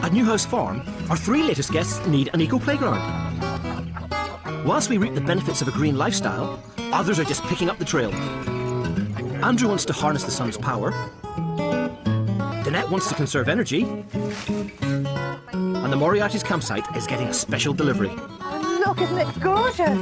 At Newhouse Farm, our 3 latest guests need an eco-playground. Whilst we reap the benefits of a green lifestyle, others are just picking up the trail. Andrew wants to harness the sun's power. Danette wants to conserve energy. And the Moriarty's campsite is getting a special delivery. Oh, look, isn't it gorgeous?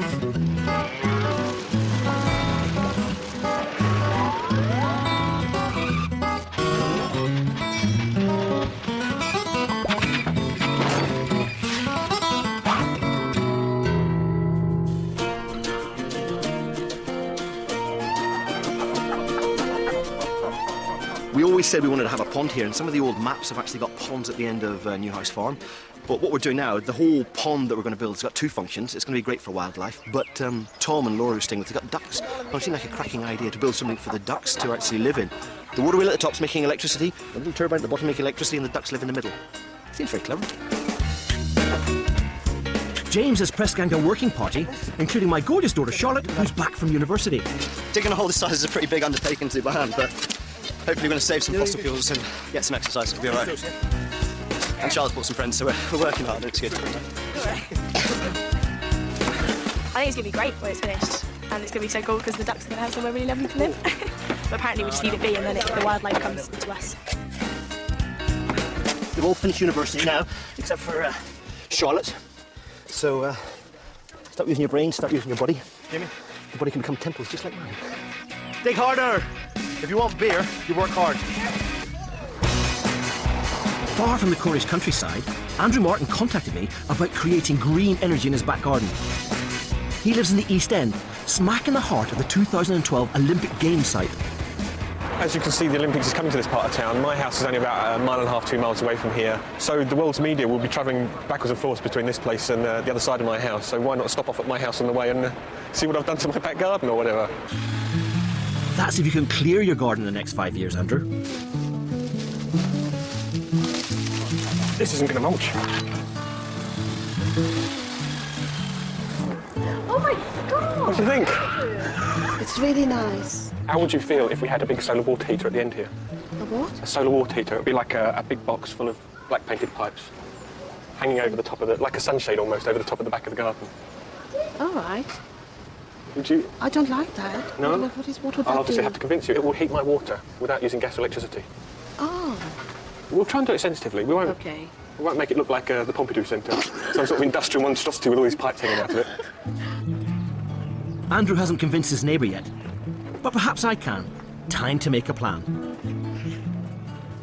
We always said we wanted to have a pond here, and some of the old maps have actually got ponds at the end of Newhouse Farm. But what we're doing now, the whole pond that we're going to build has got 2 functions. It's going to be great for wildlife, but Tom and Laura who are staying with, they've got ducks. Well, it seemed like a cracking idea to build something for the ducks to actually live in. The water wheel at the top's making electricity, the little turbine at the bottom making electricity, and the ducks live in the middle. Seems very clever. James has press ganged a working party, including my gorgeous daughter Charlotte, who's back from university. Digging a hole this size is a pretty big undertaking to do by hand, but hopefully we're going to save some fossil fuels and get some exercise. It'll be all right. And Charles brought some friends, so we're working hard. It's good. I think it's going to be great when it's finished, and it's going to be so cool because the ducks are going to have somewhere really lovely to live. But apparently we just leave it be, and then the wildlife comes to us. They've all finished university now, except for Charlotte. So stop using your brain, start using your body. Jimmy? Your body can become temples just like mine. Dig harder! If you want beer, you work hard. Far from the Cornish countryside, Andrew Martin contacted me about creating green energy in his back garden. He lives in the East End, smack in the heart of the 2012 Olympic Games site. As you can see, the Olympics is coming to this part of town. My house is only about 1.5 miles, 2 miles away from here. So the world's media will be travelling backwards and forwards between this place and the other side of my house. So why not stop off at my house on the way and see what I've done to my back garden or whatever? That's if you can clear your garden in the next 5 years, Andrew. This isn't going to mulch. Oh my God! What do you think? It's really nice. How would you feel if we had a big solar water heater at the end here? A what? A solar water heater. It would be like a big box full of black painted pipes hanging over the top of it, like a sunshade almost, over the top of the back of the garden. All right. Would you? I don't like that. No? What would that I'll obviously do? have to convince you. It will heat my water without using gas or electricity. Oh, We'll try and do it sensitively. We won't. okay. We won't make it look like the Pompidou Centre, some sort of industrial monstrosity with all these pipes hanging out of it. Andrew hasn't convinced his neighbour yet, but perhaps I can. Time to make a plan.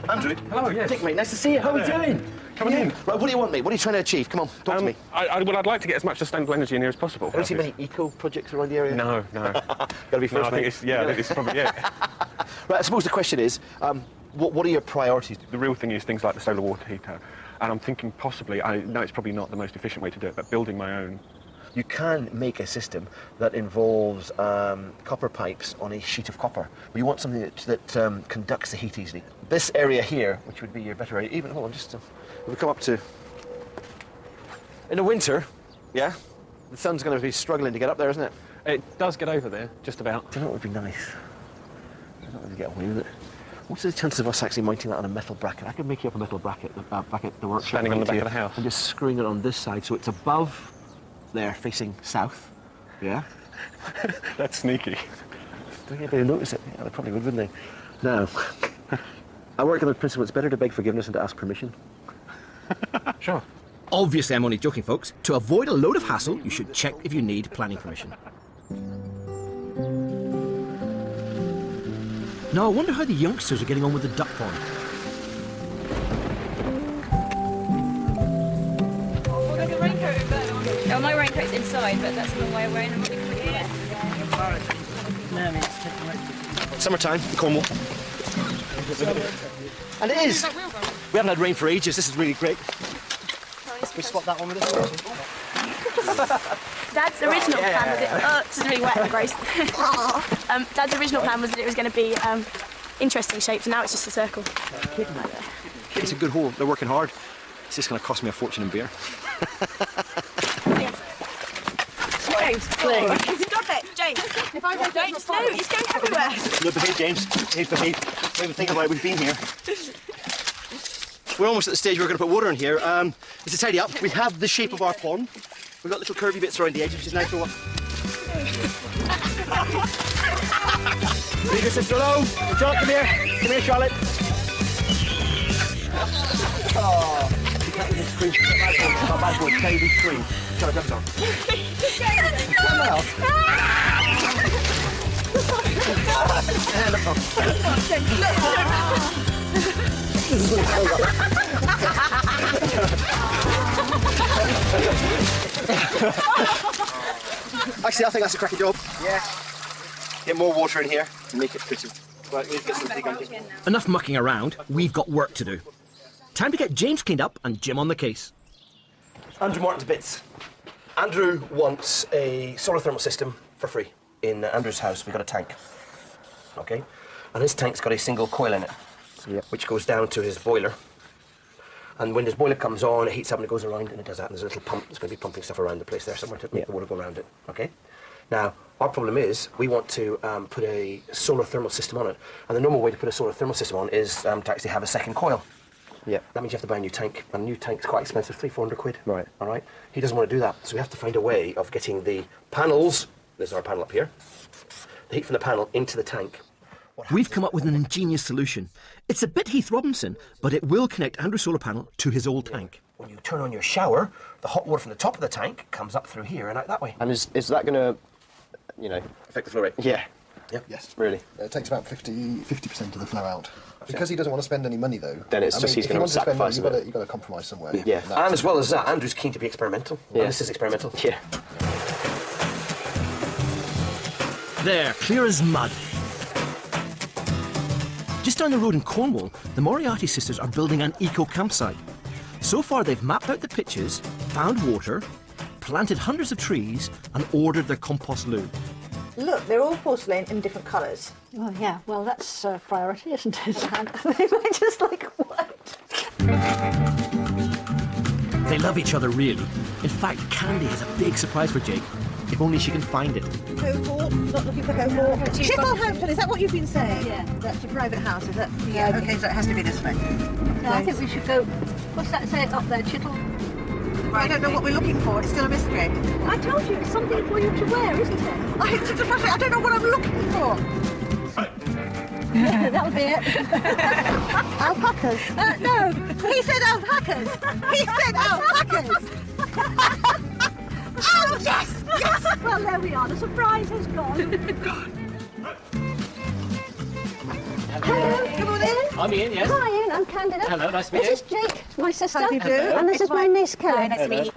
Andrew? Hello, yes. Dick, mate, nice to see you. How are we doing? Come on in. Right, what do you want, mate? What are you trying to achieve? Come on, talk to me. Well, I'd like to get as much sustainable energy in here as possible. Don't see many eco projects around the area? No. Gotta be first, I think mate. I think it's probably it. Right, I suppose the question is, what are your priorities? The real thing is things like the solar water heater. And I'm thinking possibly, I know it's probably not the most efficient way to do it, but building my own. You can make a system that involves copper pipes on a sheet of copper. But you want something that conducts the heat easily. This area here, which would be your better area, even, hold on, just, we come up to, in the winter, yeah, the sun's going to be struggling to get up there, isn't it? It does get over there, just about. Do you know what would be nice? I don't know if we get away with it. What's the chances of us actually mounting that on a metal bracket? I could make you up a metal bracket back at the workshop. Standing on the back of the house. And just screwing it on this side so it's above there, facing south. Yeah? That's sneaky. Don't anybody notice it? Yeah, they probably would, wouldn't they? Now, I work on the principle it's better to beg forgiveness than to ask permission. Sure. Obviously, I'm only joking, folks. To avoid a load of hassle, you should check if you need planning permission. Now, I wonder how the youngsters are getting on with the duck pond. Oh, look, a raincoat over there. Oh, my raincoat's inside, but that's the way I'm wearing them. Summertime in Cornwall. And it is. We haven't had rain for ages. This is really great. We swap that one with this. Dad's original plan was this is really wet and gross. Dad's original plan was that it was going to be interesting shapes, and now it's just a circle. It's a good hole. They're working hard. It's just going to cost me a fortune in beer. James, stop it, James. If I don't, James, no, it's going everywhere. No, behave, James. Behave. We haven't think about it. We've been here. we're almost at the stage where we're going to put water in here. Just to tidy up, we have the shape of our pond. We've got little curvy bits around the edge, which is nice for what. Leave your sister alone. Charlotte, come here. Come here, Charlotte. Oh, you can't do this screen. Bad boy. Stay this screen. Charlotte, jump on. Come on. Actually, I think that's a cracking job. Yeah. Get more water in here and make it pretty. Right, we'll get some big onions. Enough mucking around, we've got work to do. Time to get James cleaned up and Jim on the case. Andrew Martin's bits. Andrew wants a solar thermal system for free. In Andrew's house, we've got a tank. Okay? And his tank's got a single coil in it, which goes down to his boiler. And when his boiler comes on, it heats up and it goes around and it does that. And there's a little pump that's going to be pumping stuff around the place there somewhere to make the water go around it. Okay? Now, our problem is we want to put a solar thermal system on it. And the normal way to put a solar thermal system on is to actually have a second coil. Yeah. That means you have to buy a new tank. And a new tank's quite expensive, £300-400. Right. All right? He doesn't want to do that. So we have to find a way of getting the panels, there's our panel up here, the heat from the panel into the tank. We've come up with an ingenious solution. It's a bit Heath Robinson, but it will connect Andrew's solar panel to his old tank. When you turn on your shower, the hot water from the top of the tank comes up through here and out that way. And is that going to, Affect the flow rate? Yeah. Yeah. Yes. Really? It takes about 50% of the flow out. Because he doesn't want to spend any money, though. Then it's just he's going to sacrifice money, you've got to compromise somewhere. Yeah. And as well as that, Andrew's keen to be experimental. Yeah. And this is experimental. Yeah. There, clear as mud. Just down the road in Cornwall, the Moriarty sisters are building an eco-campsite. So far, they've mapped out the pitches, found water, planted hundreds of trees, and ordered their compost loo. Look, they're all porcelain in different colours. Oh, yeah. Well, that's a priority, isn't it? They were just like, what? They love each other, really. In fact, Candy has a big surprise for Jake. If only she can find it. Cohort, not looking for cohort. Chittlehampton, is that what you've been saying? Yeah. That's a private house, is it? Yeah. Okay, so it has to be this way. No, I think we should go... What's that say up there, Chittle? I don't know what we're looking for. It's still a mystery. I told you, it's something for you to wear, isn't it? I don't know what I'm looking for. That'll be it. Alpacas. No, he said alpacas. He said alpacas. Oh, yes! Yes! Well, there we are. The surprise has gone. Hello, come on in. I'm Ian, yes. Hi, Ian. I'm Candida. Hello, nice to meet This is Jake, my sister. How do you do? And this is my niece, Kelly. Nice to meet you.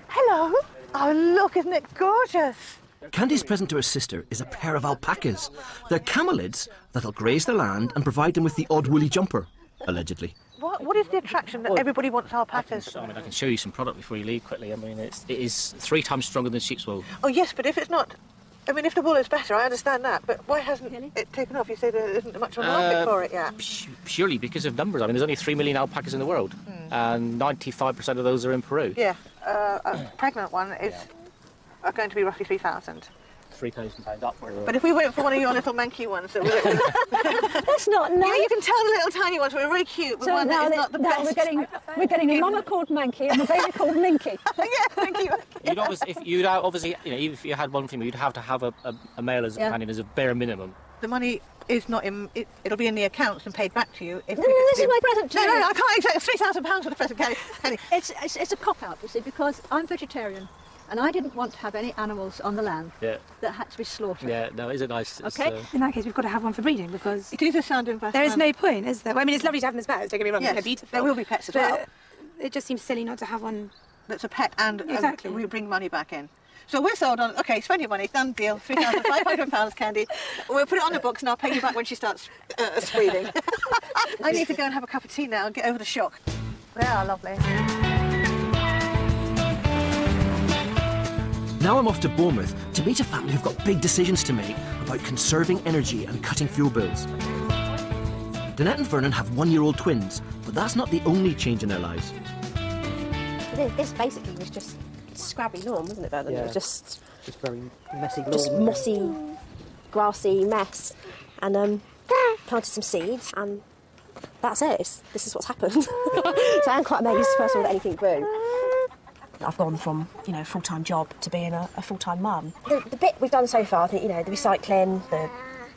Hello. Oh, look, isn't it gorgeous? Candy's present to her sister is a pair of alpacas. They're camelids that'll graze the land and provide them with the odd woolly jumper, allegedly. What is the attraction that everybody wants alpacas? I can show you some product before you leave quickly. I mean, it is 3 times stronger than sheep's wool. Oh, yes, but if it's not... I mean, if the wool is better, I understand that, but why hasn't it taken off? You say there isn't much of a market for it yet. Purely because of numbers. I mean, there's only 3 million alpacas in the world, and 95% of those are in Peru. Yeah, a pregnant one are going to be roughly 3,000. £3,000 upward. But if we went for one of your little manky ones, that That's not nice. yeah, you can tell the little tiny ones were really cute, but So one now, that is not the best. we're getting a mama called Manky and a baby called Minky. Yeah, thank you. You'd obviously, even if you had one female, you'd have to have a male as a companion as a bare minimum. The money is not in. It'll be in the accounts and paid back to you. If No, this is my present to you. No, I can't accept £3,000 for the present, Kelly. It's a cop-out, you see, because I'm vegetarian. And I didn't want to have any animals on the land that had to be slaughtered. Yeah, no, is it nice? Okay. In that case, we've got to have one for breeding because It is a sound investment. there is no point, is there? Well, I mean, it's lovely to have them as pets. Don't get me wrong; Yes, they're beautiful. there will be pets as but well. It just seems silly not to have one. That's a pet and Exactly. we bring money back in. So we're sold on. Okay, spend your money. Done deal. £3,500, Candy. We'll put it on the books and I'll pay you back when she starts squealing. I need to go and have a cup of tea now and get over the shock. They are lovely. Now I'm off to Bournemouth to meet a family who've got big decisions to make about conserving energy and cutting fuel bills. Danette and Vernon have 1-year-old twins, but that's not the only change in their lives. This basically was just scrubby lawn, wasn't it, Vernon? Yeah. It was just very messy lawn. just mossy, grassy mess. And planted some seeds and that's it. This is what's happened. So I'm quite amazed, first of all, that anything grew. I've gone from, you know, a full-time job to being a full-time mum. The bit we've done so far, I think, you know, the recycling, the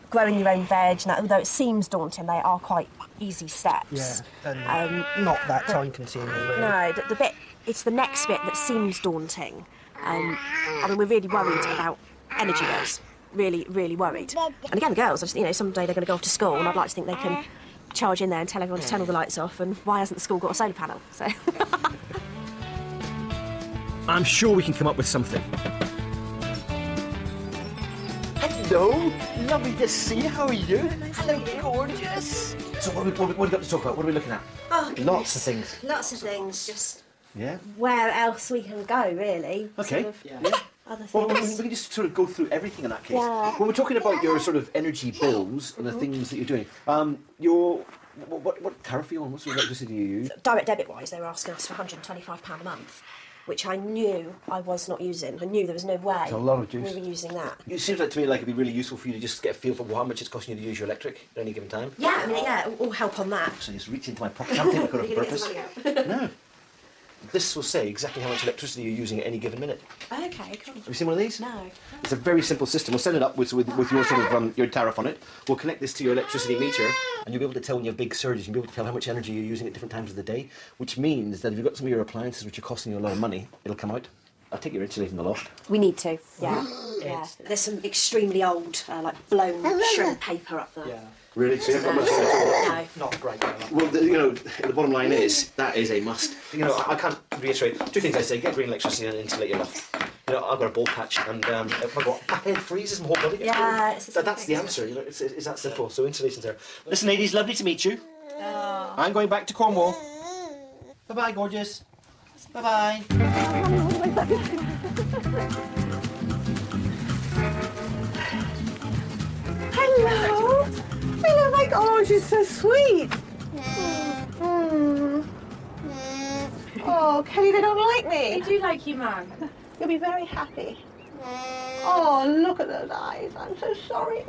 growing your own veg, and that, although it seems daunting, they are quite easy steps. Yeah, and not that time-consuming. Really. No, the bit, it's the next bit that seems daunting. I mean, we're really worried about energy bills. Really, really worried. And again, the girls, I just, you know, someday they're going to go off to school, and I'd like to think they can charge in there and tell everyone to turn all the lights off, and why hasn't the school got a solar panel? So. I'm sure we can come up with something. Hello, lovely to see you. How are you? Hello, gorgeous. So what have we got to talk about? What are we looking at? Oh, Lots of things. Lots of things, just Yeah. where else we can go, really. Okay. Sort of Yeah. Other Well, we things. can just sort of go through everything in that case. Yeah. When we're talking about your sort of energy bills and the things that you're doing, what tariff are you on? What sort of electricity do you use? Direct debit-wise, they were asking us for £125 a month, which I knew I was not using. I knew there was no way It's a lot of juice. we were using that. It seems like to me like it'd be really useful for you to just get a feel for how much it's costing you to use your electric at any given time. Yeah, I mean, yeah, all help on that. So just reach into my pocket. I don't think I could have You're gonna purpose. get the money out. No. This will say exactly how much electricity you're using at any given minute. Okay, cool. Have you seen one of these? No. It's a very simple system. We'll set it up with your sort of your tariff on it. We'll connect this to your electricity meter, and you'll be able to tell when you have big surges. You'll be able to tell how much energy you're using at different times of the day, which means that if you've got some of your appliances which are costing you a lot of money, it'll come out. I think you're insulating the loft. We need to, yeah. Yeah. There's some extremely old, like blown shrimp paper up there. Yeah. Really? So you haven't got much No. Not great. Well, the bottom line is that is a must. I can't reiterate two things I say: get green electricity and insulate your loft. I've got a bald patch, and if I've got back head freezes, my whole body gets cold. That's the answer. It's that simple. So insulation's there. Listen, ladies, lovely to meet you. Oh. I'm going back to Cornwall. Bye bye, gorgeous. Bye bye. Hello. Hello, my God. Oh, she's so sweet. Oh, Kelly, they don't like me. They do like you, Mum. You'll be very happy. Oh, look at those eyes. I'm so sorry.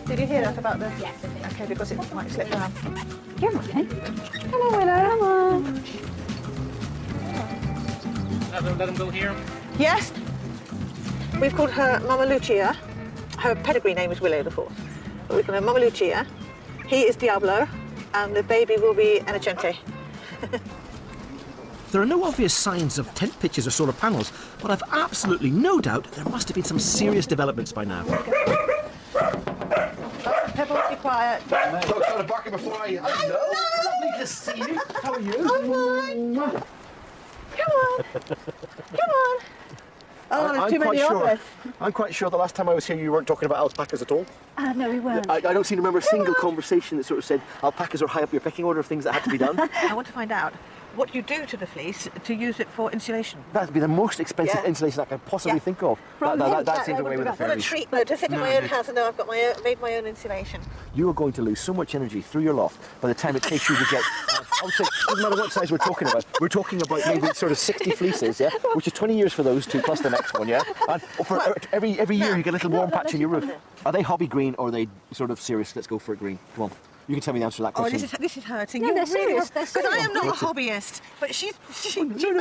Did you hear that about the... Yes, I did. Okay, because it might slip down. Come on, then. Hello, Willow. Come on. Let them go here. Yes. We've called her Mama Lucia. Her pedigree name is Willow the Fourth. But we call her Mama Lucia. He is Diablo, and the baby will be Innocente. There are no obvious signs of tent pitches or solar panels, but I've absolutely no doubt there must have been some serious developments by now. Pebbles, be quiet. I started barking before I... Hello. Lovely to see you. How are you? I'm fine. Come on. Come on. Oh, there's too many of us. I'm quite sure the last time I was here you weren't talking about alpacas at all. No, we weren't. I don't seem to remember a single conversation that sort of said alpacas are high up your pecking order of things that had to be done. I want to find out what you do to the fleece to use it for insulation. That'd be the most expensive insulation I can possibly think of. That seems away with the What a fairies. treat, though, to sit in my own house and know I've got made my own insulation. You are going to lose so much energy through your loft by the time it takes you to get... I would say, doesn't matter what size we're talking about. We're talking about maybe sort of 60 fleeces, yeah? Which is 20 years for those two, plus the next one, yeah? And for every year you get a little warm patch in your roof. Are they hobby green or are they sort of serious? Let's go for it green. Come on. You can tell me the answer to that question. Oh, this is hurting. No, you they're really serious, they're Because I am not a hobbyist, but she's No. You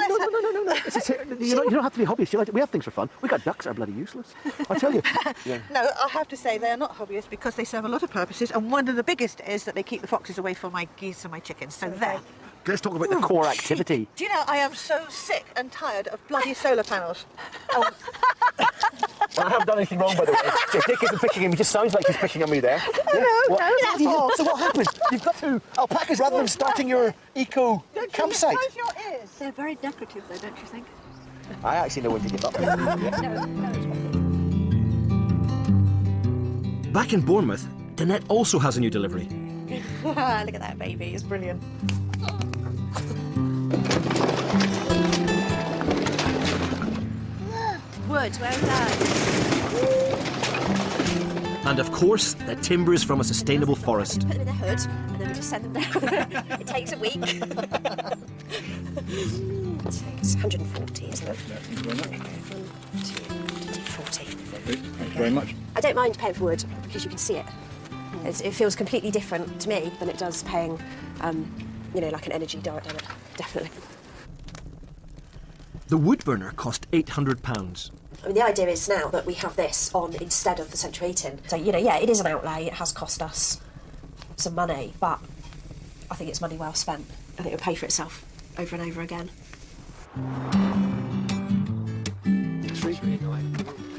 don't have to be a hobbyist. We have things for fun. We got ducks that are bloody useless. I tell you. Yeah. No, I have to say they are not hobbyists because they serve a lot of purposes, and one of the biggest is that they keep the foxes away from my geese and my chickens. So there. Let's talk about the core activity. Do you know, I am so sick and tired of bloody solar panels. Oh. I haven't done anything wrong, by the way. So Dick isn't picking him. He just sounds like he's picking on me there. No, So what happened? You've got to alpacas rather than starting your eco campsite. Close your ears. They're very decorative, though, don't you think? I actually know when to give up. Back in Bournemouth, Danette also has a new delivery. Look at that baby, it's brilliant. Wood, well done. And of course, the timbers from a sustainable forest. Put them in the hood, and then we just send them down. It takes a week. It's 140, isn't it? Thank you very much. 1, 2, 40. Thank you very much. I don't mind paying for wood because you can see it. It feels completely different to me than it does paying, you know, like an energy direct debit, definitely. The wood burner cost £800. I mean, the idea is now that we have this on instead of the central heating. So, you know, yeah, it is an outlay, it has cost us some money, but I think it's money well spent. I think it'll pay for itself over and over again.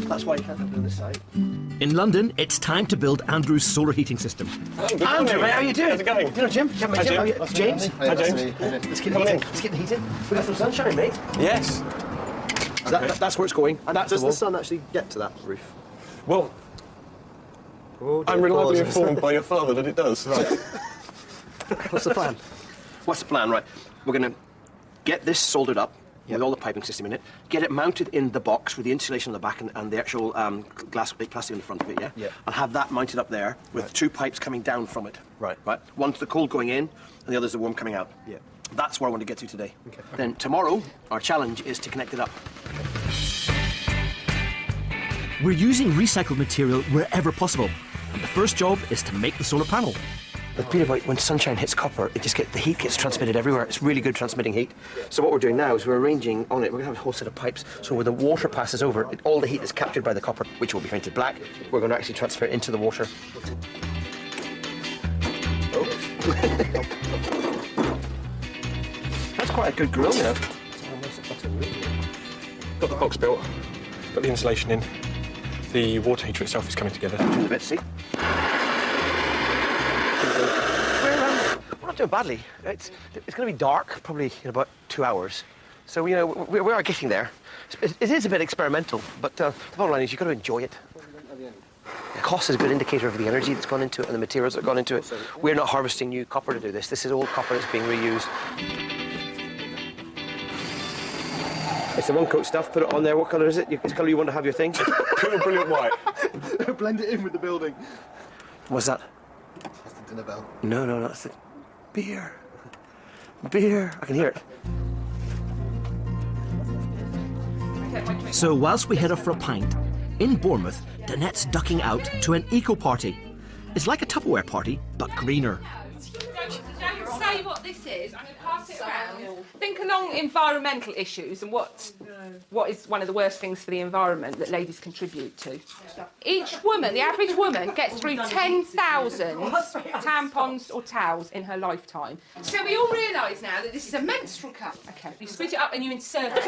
That's why you can't have it on this side. In London, it's time to build Andrew's solar heating system. Andrew, mate, how are you doing? How's it going? You know Jim? Jim, Hi, Jim. how are you? James? Hi, James. Let's get the heat in. Let's get the heat in. We got some sunshine, mate. Yes. That's where it's going. And Does the sun actually get to that roof? Well, Oh, dear, I'm reliably pause. informed by your father that it does. Right. What's the plan? What's the plan? Right, we're going to get this soldered up with all the piping system in it, get it mounted in the box with the insulation on the back and the actual glass plastic in the front of it, Yeah. and have that mounted up there with two pipes coming down from it. Right. One's the cold going in, and the other's the warm coming out. Yeah. That's where I want to get to today. Okay. Then tomorrow, our challenge is to connect it up. We're using recycled material wherever possible. And the first job is to make the solar panel. With Peter, when sunshine hits copper, the heat gets transmitted everywhere. It's really good transmitting heat. So what we're doing now is we're arranging on it, we're going to have a whole set of pipes, so when the water passes over, all the heat is captured by the copper, which will be painted black. We're going to actually transfer it into the water. That's quite a good grill, you know. Got the box built, got the insulation in. The water heater itself is coming together. Turn a bit, see? We're not doing badly. It's going to be dark, probably in about 2 hours. So, you know, we are getting there. It is a bit experimental, but the bottom line is you've got to enjoy it. The cost is a good indicator of the energy that's gone into it and the materials that have gone into it. We're not harvesting new copper to do this. This is old copper that's being reused. It's the one coat stuff. Put it on there. What colour is it? It's the colour you want to have your thing? Pure brilliant white. Blend it in with the building. What's that? That's the dinner bell. No, that's the beer. Beer. I can hear it. So whilst we head off for a pint, in Bournemouth, Danette's ducking out to an eco-party. It's like a Tupperware party, but greener. Don't say what this is. I'm going to pass it around. Think along environmental issues and what is one of the worst things for the environment that ladies contribute to. Each woman, the average woman, gets through 10,000 tampons or towels in her lifetime. So we all realise now that this is a menstrual cup. Okay, you split it up and you insert it.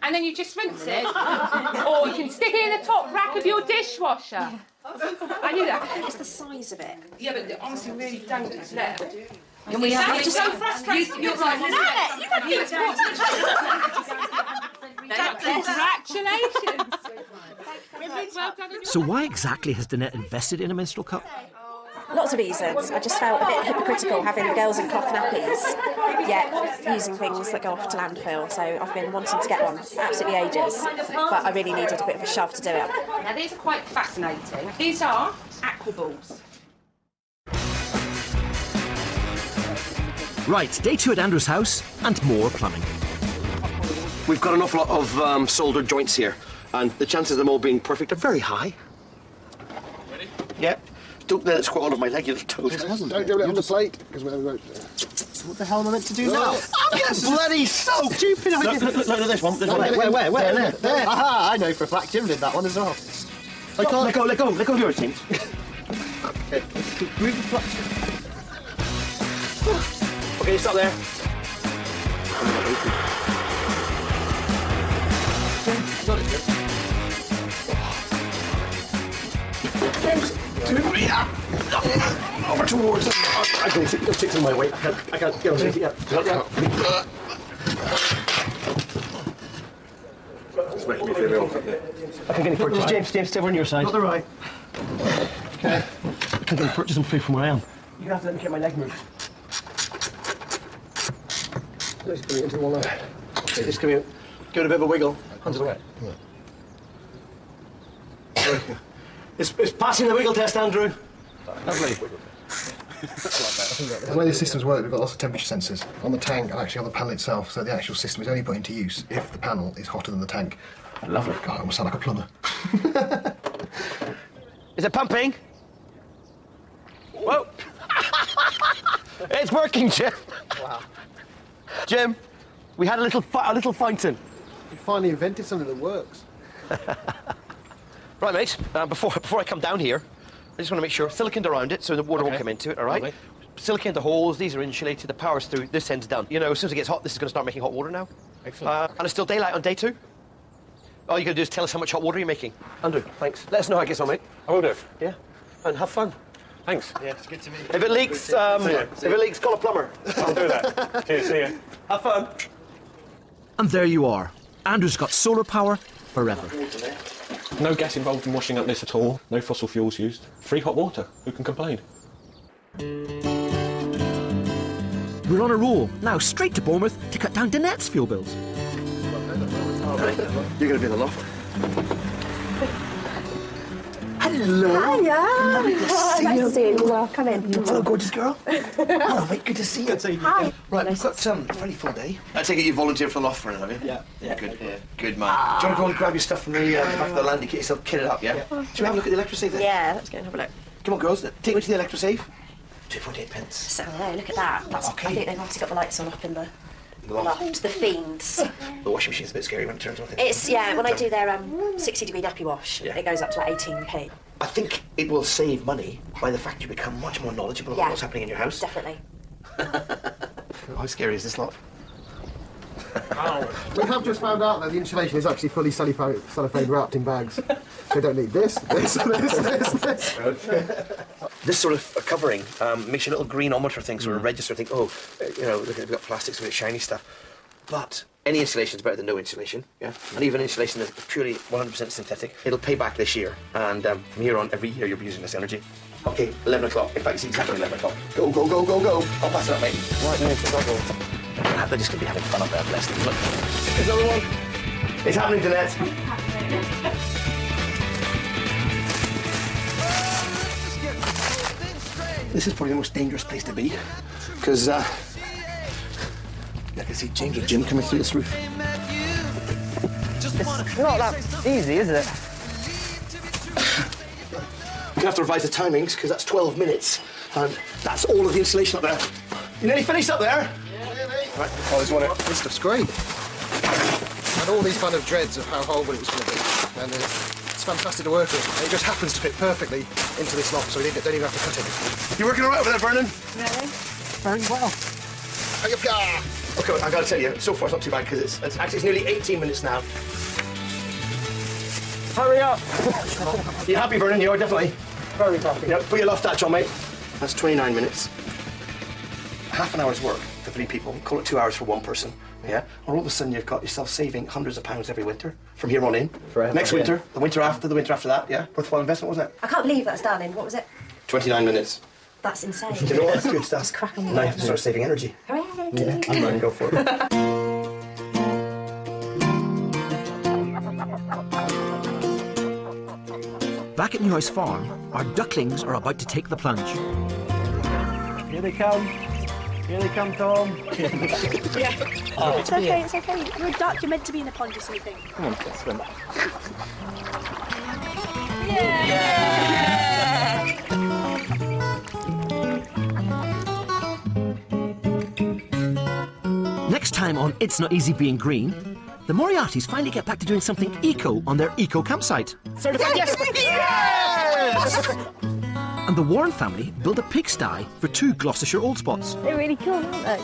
And then you just rinse it. Or you can stick it in the top rack of your dishwasher. I knew that. It's the size of it. Yeah, but honestly, really don't let. And we have It's so frustrating. You're right. Congratulations. Well done. So why exactly has Danette invested in a menstrual cup? Lots of reasons. I just felt a bit hypocritical having girls in cloth nappies, yet using things that go off to landfill. So I've been wanting to get one for absolutely ages, but I really needed a bit of a shove to do it. Now these are quite fascinating. These are aqua balls. Right, day 2 at Andrew's house, and more plumbing. We've got an awful lot of soldered joints here, and the chances of them all being perfect are very high. Ready? Yeah. Don't let it squat all over my leg, you little toad. Don't do it on the plate, because what the hell am I meant to do now? I'm getting bloody soaked! Stupid idea. Look, this one. Where? There. Aha, I know for a fact Jim did that one as well. I can't... Let go of yours, James. Okay. Move the plastic. Okay, stop there. James, over towards. I can take some of my weight. I can't get on it. Yeah. It's making me feel ill up there. I can get any purchase. James, stay over on your side. Not the right. Okay. I can get any purchase and free from where I am. You have to let me get my leg moved. Just coming into the wall now. Just coming out. Give it a bit of a wiggle. Hands away. It's passing the wiggle test, Andrew. Lovely. The way the systems work, we've got lots of temperature sensors on the tank and actually on the panel itself, so the actual system is only put into use if the panel is hotter than the tank. Lovely. God, I almost sound like a plumber. Is it pumping? Whoa! It's working, Jim. Wow. Jim, we had a little fountain. You finally invented something that works. Right, mate. Before I come down here, I just want to make sure siliconed around it so the water won't come into it. All right. Siliconed the holes. These are insulated. The power's through. This end's done. You know, as soon as it gets hot, this is going to start making hot water now. Excellent. And it's still daylight on day 2. All you got to do is tell us how much hot water you're making. Andrew, thanks. Let us know how it gets on, mate. I will do. Yeah. And have fun. Thanks. Yeah, it's good to meet you. If it leaks, call a plumber. I'll do that. Cheers, see you. Have fun. And there you are. Andrew's got solar power forever. No gas involved in washing up this at all. No fossil fuels used. Free hot water. Who can complain? We're on a roll. Now straight to Bournemouth to cut down Danette's fuel bills. You're going to be in the loft. Hello. Hiya. Nice to see you. Well, come in. Hello, gorgeous girl. Hello, mate. Good to see you. Good to see you. Hi. Right, we've got a very full day. I take it you volunteered for the loft for it, have you? Yeah. Good. Yeah. Good man. Do you want to go and grab your stuff from the back of the landing? Get yourself kitted up, yeah? Should we have a look at the electrosafe then? Yeah, let's go and have a look. Come on, girls. Take me to the electrosafe. 2.8 pence. So, yeah, look at that. That's, Okay. I think they've obviously got the lights on up in the loft. The fiends. The washing machine's a bit scary when it turns on. It's, yeah, when I do their 60-degree nappy wash, it goes up to like 18p. I think it will save money by the fact you become much more knowledgeable about what's happening in your house. Definitely. How scary is this lot? We have just found out that the insulation is actually fully cellophane wrapped in bags. So we don't need this. This sort of covering makes your little greenometer thing sort of register, think, oh, you know, look, we've got plastics, we've got shiny stuff. But any insulation is better than no insulation, yeah? And even insulation that's purely 100% synthetic, it'll pay back this year. And from here on, every year you'll be using this energy. Okay, 11 o'clock. In fact, it's exactly 11 o'clock. Go, go, go, go, go. I'll pass it up, mate. Right, near the double. They're just going to be having fun up there, bless them. Look, there's another one. It's happening, Danette. This is probably the most dangerous place to be, because I can see James or Jim coming through this roof. It's not that easy, is it? We're going to have to revise the timings, because that's 12 minutes, and that's all of the insulation up there. You nearly finished up there? Right. Oh, this stuff's great. I had all these kind of dreads of how horrible it was going to be, and it's fantastic to work with. And it just happens to fit perfectly into this loft, so we don't even have to cut it. You working all right over there, Vernon? Really? Very well. Okay, I got to tell you, so far it's not too bad because it's nearly 18 minutes now. Hurry up! You happy, Vernon? You are definitely. Very happy. Yeah, put your loft hatch on, mate. That's 29 minutes. Half an hour's work for 3 people. Call it 2 hours for 1 person. Yeah. Or all of a sudden you've got yourself saving hundreds of pounds every winter from here on in. Forever, Next winter, the winter after that. Yeah. Worthwhile investment, wasn't it? I can't believe that's done in, what was it? 29 minutes. That's insane. You know what? That's good stuff. It's cracking. Now you have to start saving energy. Hooray! Yeah. I'm ready to go for it. Back at Newhouse Farm, our ducklings are about to take the plunge. Here they come. Here they come, Tom. Yeah. Oh, it's okay, it's okay. You're a duck, you're meant to be in a pond or something. Come on, let's swim. Next time on It's Not Easy Being Green, the Moriartys finally get back to doing something eco on their eco campsite. Certified yes! Yes! And the Warren family build a pigsty for 2 Gloucestershire old spots. They're really cool, aren't they?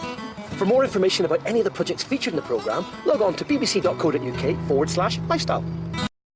For more information about any of the projects featured in the programme, log on to bbc.co.uk/lifestyle.